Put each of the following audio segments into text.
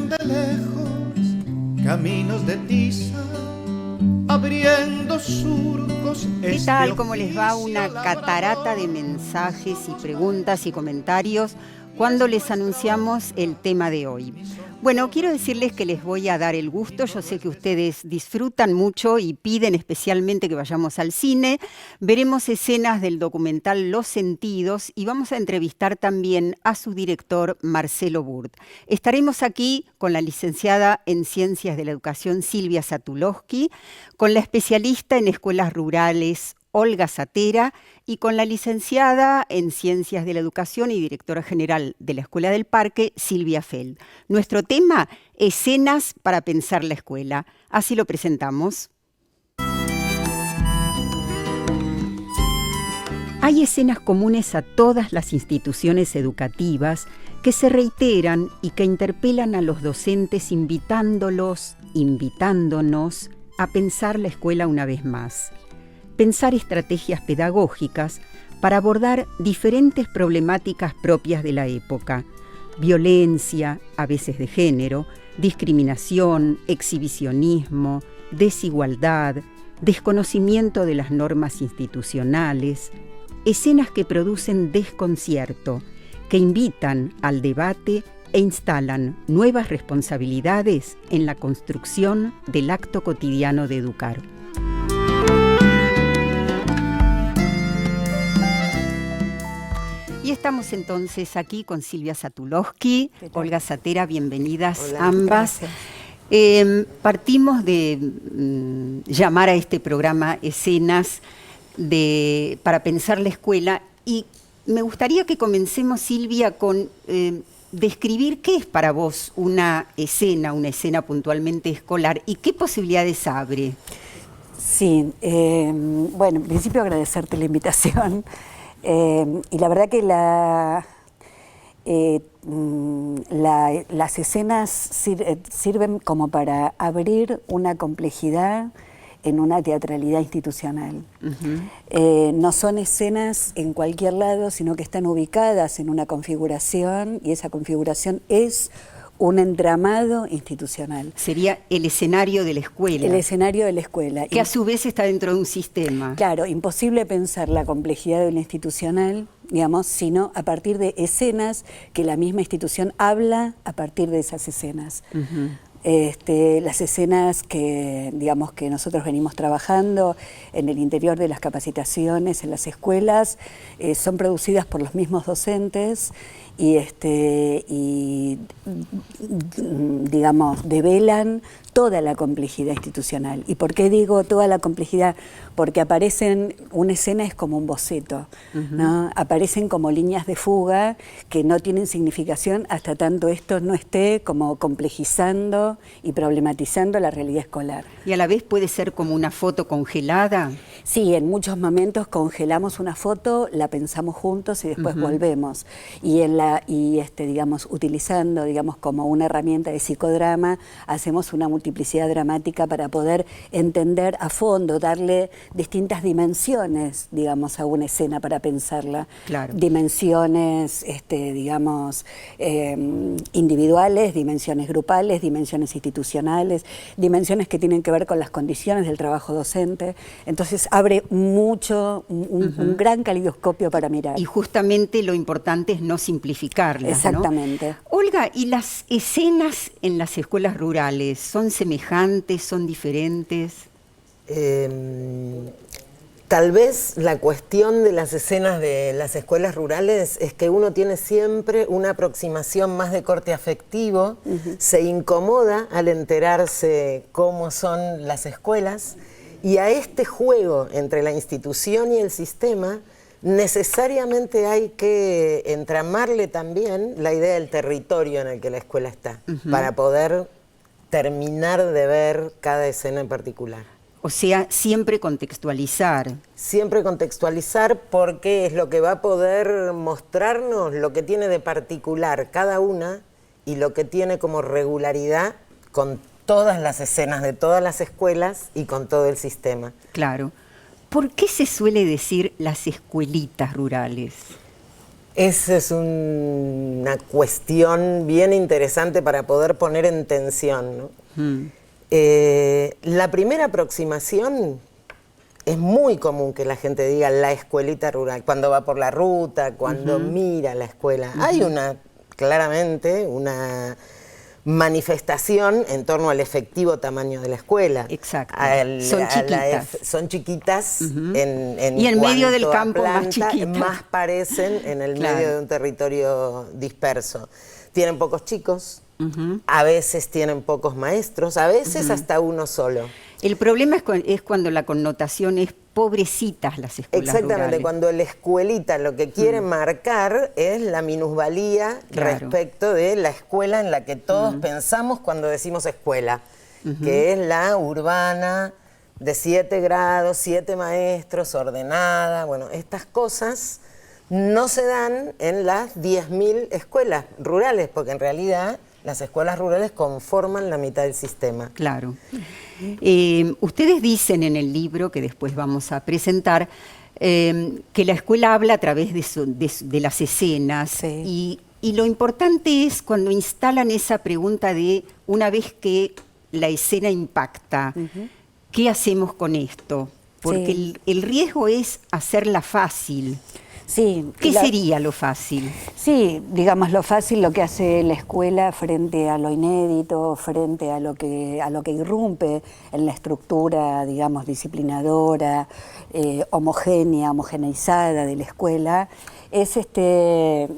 vienen de lejos, caminos de tiza, abriendo surcos. ¿Qué tal? ¿Cómo les va? Una catarata de mensajes y preguntas y comentarios cuando les anunciamos el tema de hoy. Bueno, quiero decirles que les voy a dar el gusto. Yo sé que ustedes disfrutan mucho y piden especialmente que vayamos al cine. Veremos escenas del documental Los Sentidos y vamos a entrevistar también a su director, Marcelo Burt. Estaremos aquí con la licenciada en Ciencias de la Educación, Silvia Satulowski, con la especialista en escuelas rurales, Olga Zatera, y con la licenciada en Ciencias de la Educación y directora general de la Escuela del Parque, Silvia Feld. Nuestro tema, escenas para pensar la escuela. Así lo presentamos. Hay escenas comunes a todas las instituciones educativas que se reiteran y que interpelan a los docentes invitándonos a pensar la escuela una vez más. Pensar estrategias pedagógicas para abordar diferentes problemáticas propias de la época: violencia, a veces de género, discriminación, exhibicionismo, desigualdad, desconocimiento de las normas institucionales, escenas que producen desconcierto, que invitan al debate e instalan nuevas responsabilidades en la construcción del acto cotidiano de educar. Y estamos entonces aquí con Silvia Satulowski, Olga Zatera, bienvenidas. Hola, ambas. Partimos de llamar a este programa Escenas para pensar la escuela, y me gustaría que comencemos, Silvia, con describir qué es para vos una escena puntualmente escolar y qué posibilidades abre. Sí, bueno, en principio agradecerte la invitación. Y la verdad que las escenas sirven como para abrir una complejidad en una teatralidad institucional. Uh-huh. No son escenas en cualquier lado, sino que están ubicadas en una configuración, y esa configuración es un entramado institucional. Sería el escenario de la escuela. El escenario de la escuela. Que a su vez está dentro de un sistema. Claro, imposible pensar la complejidad de una institucional, digamos, sino a partir de escenas que la misma institución habla a partir de esas escenas. Uh-huh. Las escenas que, digamos, que nosotros venimos trabajando en el interior de las capacitaciones en las escuelas son producidas por los mismos docentes y digamos, develan toda la complejidad institucional. ¿Y por qué digo toda la complejidad? Porque una escena es como un boceto, uh-huh, ¿no? Aparecen como líneas de fuga que no tienen significación hasta tanto esto no esté como complejizando y problematizando la realidad escolar. ¿Y a la vez puede ser como una foto congelada? Sí, en muchos momentos congelamos una foto, la pensamos juntos y después, uh-huh, volvemos. Digamos, utilizando, digamos, como una herramienta de psicodrama, hacemos una multiplicidad dramática para poder entender a fondo, darle distintas dimensiones, digamos, a una escena para pensarla. Claro. Dimensiones, digamos, individuales, dimensiones grupales, dimensiones institucionales, dimensiones que tienen que ver con las condiciones del trabajo docente. Entonces abre mucho, un gran calidoscopio para mirar. Y justamente lo importante es no simplificarlas, exactamente, ¿no? Olga, ¿y las escenas en las escuelas rurales son semejantes, son diferentes? Tal vez la cuestión de las escenas de las escuelas rurales es que uno tiene siempre una aproximación más de corte afectivo, uh-huh, se incomoda al enterarse cómo son las escuelas, y a este juego entre la institución y el sistema necesariamente hay que entramarle también la idea del territorio en el que la escuela está, uh-huh, para poder terminar de ver cada escena en particular. O sea, siempre contextualizar. Siempre contextualizar, porque es lo que va a poder mostrarnos lo que tiene de particular cada una y lo que tiene como regularidad con todas las escenas de todas las escuelas y con todo el sistema. Claro. ¿Por qué se suele decir las escuelitas rurales? Esa es una cuestión bien interesante para poder poner en tensión, ¿no? La primera aproximación es muy común que la gente diga la escuelita rural, cuando va por la ruta, cuando mira la escuela. Hay claramente una manifestación en torno al efectivo tamaño de la escuela. Exacto. Son chiquitas. En y en medio del cuanto a campo planta, más chiquitas. más parecen en el Claro. medio de un territorio disperso. Tienen pocos chicos, a veces tienen pocos maestros, a veces hasta uno solo. El problema es cuando la connotación es pobrecitas las escuelas Exactamente, rurales. cuando la escuelita lo que quiere marcar es la minusvalía Claro. respecto de la escuela en la que todos pensamos cuando decimos escuela, que es la urbana, de 7 grados, 7 maestros, ordenada. Bueno, estas cosas no se dan en las 10.000 escuelas rurales, porque en realidad las escuelas rurales conforman la mitad del sistema. Claro. Ustedes dicen en el libro, que después vamos a presentar, que la escuela habla a través de las escenas. Sí. Y lo importante es cuando instalan esa pregunta de, una vez que la escena impacta, ¿qué hacemos con esto? Porque Sí. el riesgo es hacerla fácil. Sí, ¿Qué sería lo fácil? Sí, digamos lo fácil, lo que hace la escuela frente a lo inédito, frente a lo que irrumpe en la estructura, digamos, disciplinadora, homogeneizada de la escuela, es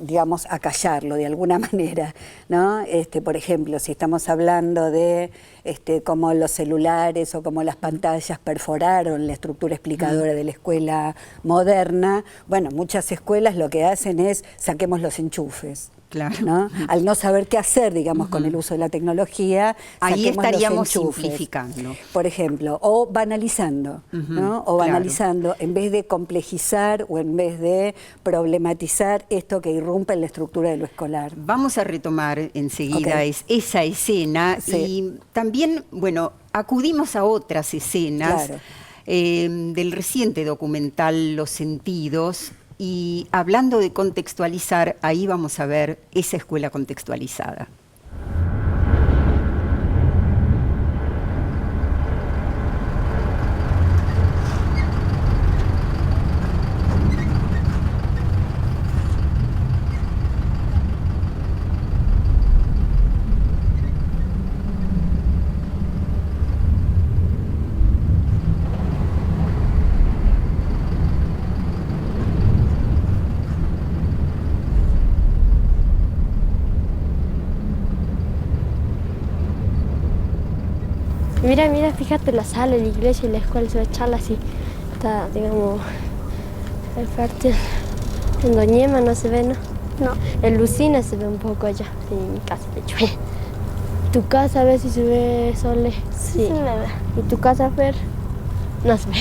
digamos, acallarlo de alguna manera, ¿no? Por ejemplo, si estamos hablando de cómo los celulares o cómo las pantallas perforaron la estructura explicadora de la escuela moderna, bueno, muchas escuelas lo que hacen es saquemos los enchufes. Claro. ¿No? Al no saber qué hacer, digamos, con el uso de la tecnología, Ahí saquemos estaríamos los enchufes, simplificando. por ejemplo, o banalizando, ¿no? O banalizando, en vez de complejizar o en vez de problematizar esto que irrumpe en la estructura de lo escolar. Vamos a retomar enseguida esa escena y también, bueno, acudimos a otras escenas del reciente documental Los Sentidos. Y hablando de contextualizar, ahí vamos a ver esa escuela contextualizada. Mira, fíjate la sala, la iglesia y la escuela, se ve charla así. Está, digamos, el parte en Doñema no se ve, ¿no? No. En Lucina se ve un poco allá, sí, en mi casa, de hecho. ¿Tu casa a ver si se ve, Sole? Sí. Se ve. ¿Y tu casa, Fer? No se ve.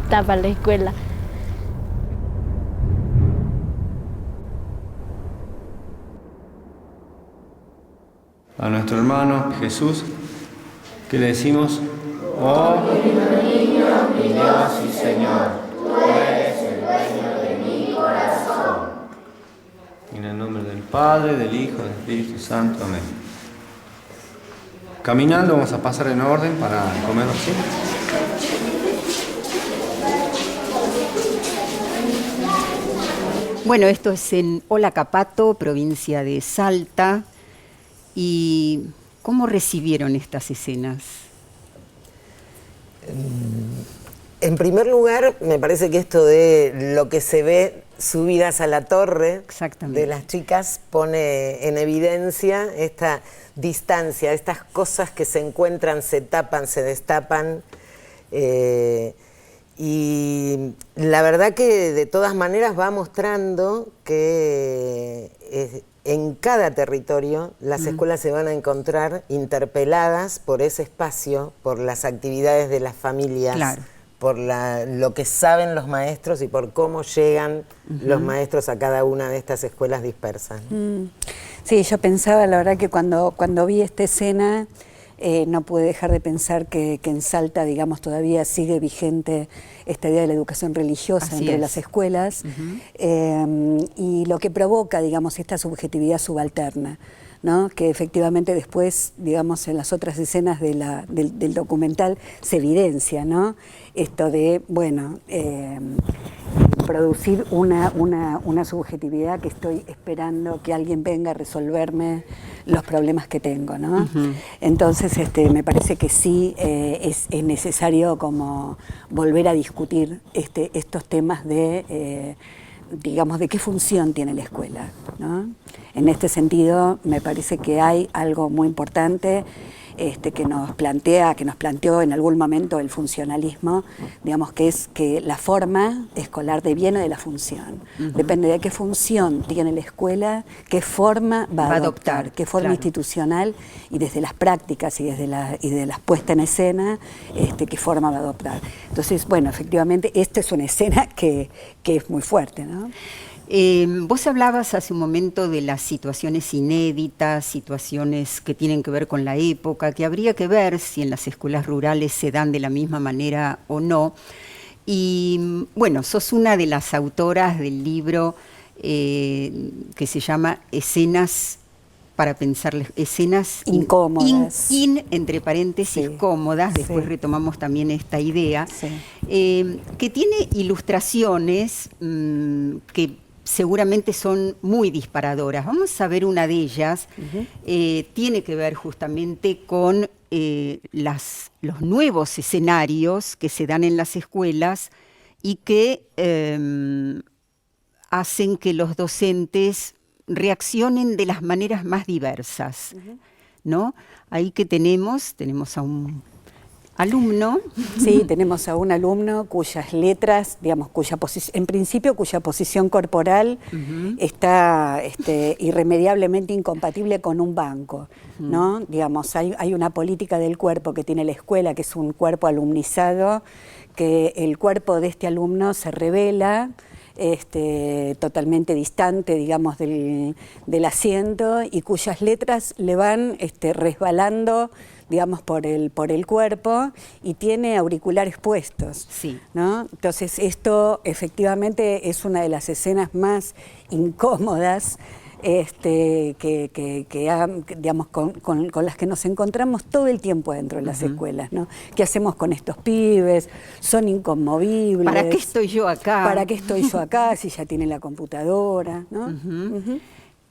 Tapa la escuela. A nuestro hermano Jesús, ¿qué le decimos? Oh, niño, mi Dios y Señor, tú eres el dueño de mi corazón. En el nombre del Padre, del Hijo, del Espíritu Santo. Amén. Caminando vamos a pasar en orden para comer así. Bueno, esto es en Olacapato, provincia de Salta. ¿Y cómo recibieron estas escenas? En primer lugar, me parece que esto de lo que se ve subidas a la torre de las chicas pone en evidencia esta distancia, estas cosas que se encuentran, se tapan, se destapan. Y la verdad que de todas maneras va mostrando que en cada territorio las escuelas se van a encontrar interpeladas por ese espacio, por las actividades de las familias, por lo que saben los maestros y por cómo llegan los maestros a cada una de estas escuelas dispersas. Sí, yo pensaba, la verdad, que cuando vi esta escena, no pude dejar de pensar que en Salta, digamos, todavía sigue vigente esta idea de la educación religiosa entre las escuelas, y lo que provoca, digamos, esta subjetividad subalterna, ¿no? Que efectivamente después, digamos, en las otras escenas del documental se evidencia, ¿no? Esto de, bueno, producir una subjetividad que estoy esperando que alguien venga a resolverme los problemas que tengo, ¿no? Entonces, me parece que sí es necesario como volver a discutir estos temas de, digamos, de qué función tiene la escuela, ¿no? En este sentido, me parece que hay algo muy importante que nos planteó en algún momento el funcionalismo, digamos, que es que la forma escolar deviene de la función. Depende de qué función tiene la escuela, qué forma va a adoptar, qué forma institucional, y desde las prácticas y desde las puestas en escena, qué forma va a adoptar. Entonces, bueno, efectivamente, esta es una escena que es muy fuerte, ¿no? Vos hablabas hace un momento de las situaciones inéditas, situaciones que tienen que ver con la época, que habría que ver si en las escuelas rurales se dan de la misma manera o no. Y bueno, sos una de las autoras del libro que se llama Escenas para pensar, escenas incómodas, entre paréntesis, cómodas, después retomamos también esta idea, que tiene ilustraciones que seguramente son muy disparadoras. Vamos a ver una de ellas. Tiene que ver justamente con los nuevos escenarios que se dan en las escuelas y que hacen que los docentes reaccionen de las maneras más diversas, ¿no? Ahí que tenemos a un alumno. Sí, tenemos a un alumno cuyas letras, digamos, en principio cuya posición corporal está irremediablemente incompatible con un banco, ¿no? Digamos, hay una política del cuerpo que tiene la escuela, que es un cuerpo alumnizado, que el cuerpo de este alumno se revela totalmente distante, digamos, del asiento, y cuyas letras le van resbalando, digamos, por el cuerpo, y tiene auriculares puestos, ¿no? Entonces esto efectivamente es una de las escenas más incómodas digamos, con las que nos encontramos todo el tiempo dentro de las escuelas, ¿no? ¿Qué hacemos con estos pibes? Son inconmovibles. ¿Para qué estoy yo acá? ¿Para qué estoy yo acá si ya tiene la computadora, ¿no?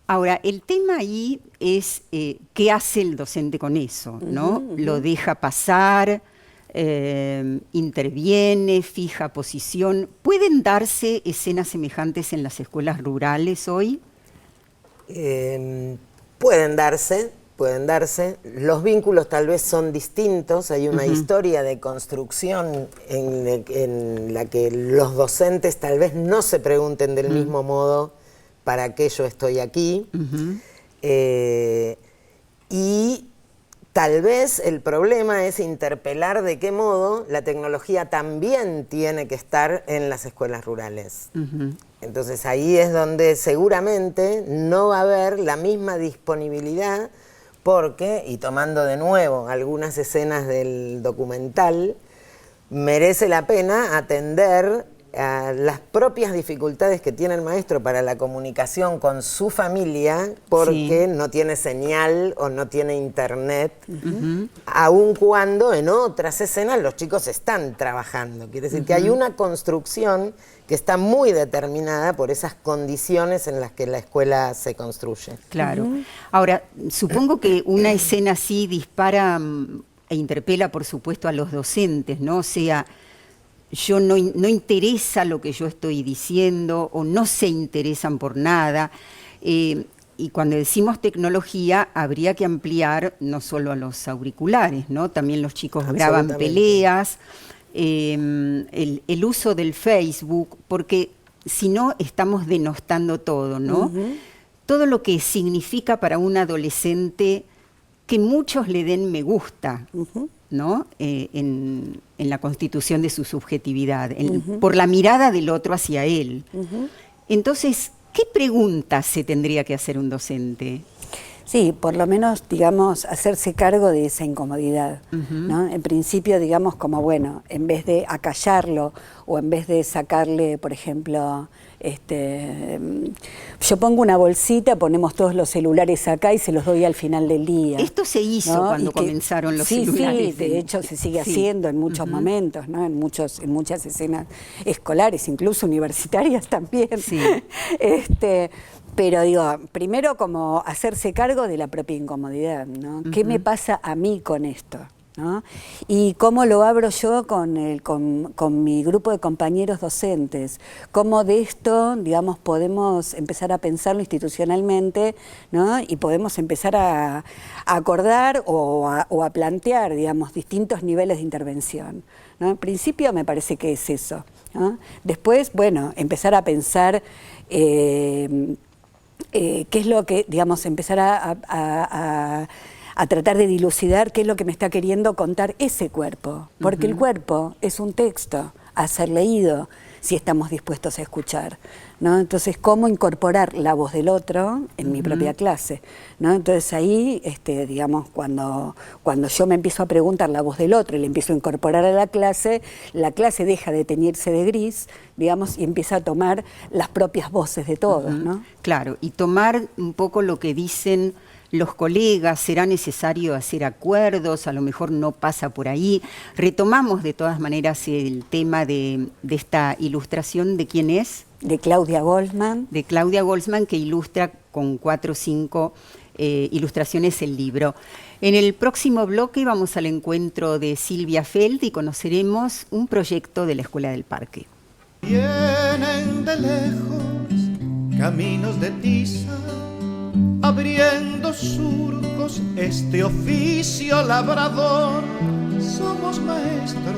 Ahora, el tema ahí es qué hace el docente con eso, ¿no? ¿Lo deja pasar? ¿Interviene? ¿Fija posición? ¿Pueden darse escenas semejantes en las escuelas rurales hoy? Pueden darse. Los vínculos tal vez son distintos. Hay una historia de construcción en la que los docentes tal vez no se pregunten del mismo modo para qué yo estoy aquí. Y tal vez el problema es interpelar de qué modo la tecnología también tiene que estar en las escuelas rurales. Entonces ahí es donde seguramente no va a haber la misma disponibilidad, porque, y tomando de nuevo algunas escenas del documental, merece la pena atender a las propias dificultades que tiene el maestro para la comunicación con su familia, porque no tiene señal o no tiene internet, aun cuando en otras escenas los chicos están trabajando. Quiere decir que hay una construcción que está muy determinada por esas condiciones en las que la escuela se construye. Claro. Ahora, supongo que una escena así dispara e interpela, por supuesto, a los docentes, ¿no? O sea, no interesa lo que yo estoy diciendo, o no se interesan por nada. Y cuando decimos tecnología, habría que ampliar no solo a los auriculares, ¿no? También los chicos graban peleas, el uso del Facebook, porque si no estamos denostando todo, ¿no? Todo lo que significa para un adolescente que muchos le den me gusta, ¿no? En la constitución de su subjetividad, por la mirada del otro hacia él. Entonces, ¿qué preguntas se tendría que hacer un docente? Sí, por lo menos, digamos, hacerse cargo de esa incomodidad, ¿no? En principio, digamos, como bueno, en vez de acallarlo o en vez de sacarle, por ejemplo, yo pongo una bolsita, ponemos todos los celulares acá y se los doy al final del día. Esto se hizo, ¿no? Cuando comenzaron los celulares. Sí, de hecho se sigue haciendo en muchos momentos, ¿no? En muchas escenas escolares, incluso universitarias también. Sí. Pero digo, primero como hacerse cargo de la propia incomodidad, ¿no? ¿Qué me pasa a mí con esto? ¿No? Y cómo lo abro yo con mi grupo de compañeros docentes, cómo de esto, digamos, podemos empezar a pensarlo institucionalmente, ¿no? Y podemos empezar a acordar o a plantear, digamos, distintos niveles de intervención, ¿no? En principio me parece que es eso, ¿no? Después, bueno, empezar a pensar qué es lo que, digamos, empezar a tratar de dilucidar qué es lo que me está queriendo contar ese cuerpo, porque el cuerpo es un texto a ser leído si estamos dispuestos a escuchar, ¿no? Entonces, ¿cómo incorporar la voz del otro en mi propia clase? ¿No? Entonces ahí, digamos, cuando yo me empiezo a preguntar la voz del otro y le empiezo a incorporar a la clase deja de teñirse de gris, digamos, y empieza a tomar las propias voces de todos, ¿no? Claro, y tomar un poco lo que dicen los colegas, será necesario hacer acuerdos, a lo mejor no pasa por ahí. Retomamos de todas maneras el tema de esta ilustración, ¿de quién es? De Claudia Goldsman. De Claudia Goldsman, que ilustra con 4 o 5 ilustraciones el libro. En el próximo bloque vamos al encuentro de Silvia Feld y conoceremos un proyecto de la Escuela del Parque. Vienen de lejos caminos de tiza, abriendo surcos este oficio labrador. Somos maestros